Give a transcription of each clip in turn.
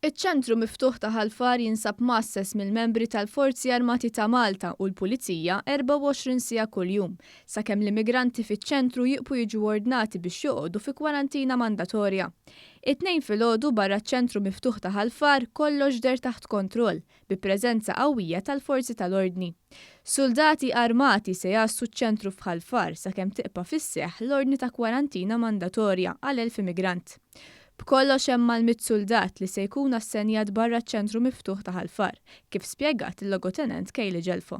Iċ-ċentru miftuħ ta' Ħal Far jinsab Mgħasses mill-membri tal-Forzi Armati ta' Malta u l-pulizija 24 siegħa kuljum, sakemm l-immigranti fiċ-ċentru jibqgħu jiġu ordnati biex joqogħdu fi kwarantina mandatorja. It-Tnejn filgħodu barra ċ-ċentru miftuħ ta' Ħal Far kollox der taħt kontroll bi preżenza qawwija tal-Forzi tal-ordni. Suldati Armati se jgħassu ċ-ċentru f'Ħal Far sakemm tibqa' fis-seħħ l-ordni ta' kwarantina mandatorja għal 1000 immigrant. B'kollox hemm mal-mitt soldat li se jkun assenjat barra ċ-ċentru miftuħ ta' Ħal Far, kif spjegat il-Logutenent Kayleigh Gelfo.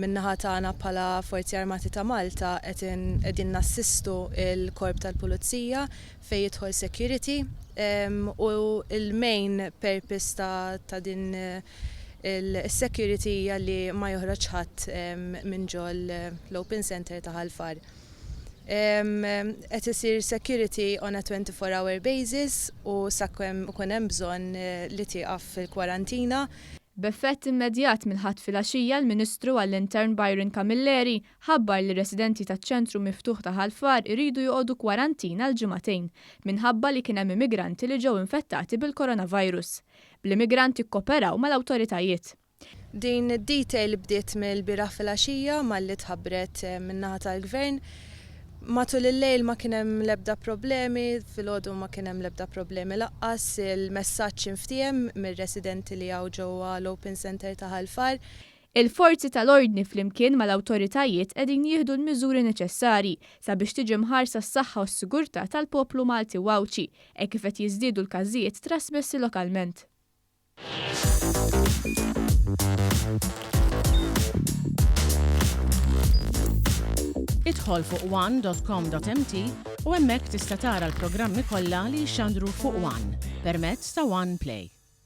Min-naħa tagħna bħala Forzi Armati ta' Malta qegħdin nassistu il-korp tal-pulizija fejn jidħol security u l-main purpose ta' din il-security hija li ma joħroġ ħadd minn ġol l-open center ta' Ħal Far. Qed isir security on a 24-hour basis u sakemm ikun hemm bżonn li tieqaf fil-kwarantina. B'effett immedjat mill-ħadd filgħaxija l-Ministru għall-Intern Byron Camilleri ħabbar li residenti taċ-ċentru miftuħ ta' Ħal Far iridu joqogħdu kwarantina l ġimagħtejn minħabba li kien hemm immigranti li ġew infettati bil-coronavirus. Bl-immigranti kkooperaw mal-awtoritajiet. Din id-detail bdiet mill-bieraħ filgħaxija malli tħabbret min-naħa tal-Gvern. Matul il-lejl ma kien hemm l-ebda problemi, filgħodu ma kien hemm l-ebda problemi laqqas, il-messaġġ inftiem mir-residenti li hawn ġewwa l-Open Center ta' Ħal Far. Il-forzi tal-ordni flimkien mal-awtoritajiet qegħdin jieħdu l-miżuri neċessarji sabiex tiġi mħarsa s-saħħa u s-sigurtà tal-poplu Malti wawċi hekk kif qed jiżdiedu l-każijiet trasmessi lokalment. Idħol fuq one.com.mt u hemmhekk tista' tara l-programmi kollha li jxandru fuq One permezz ta' One Play.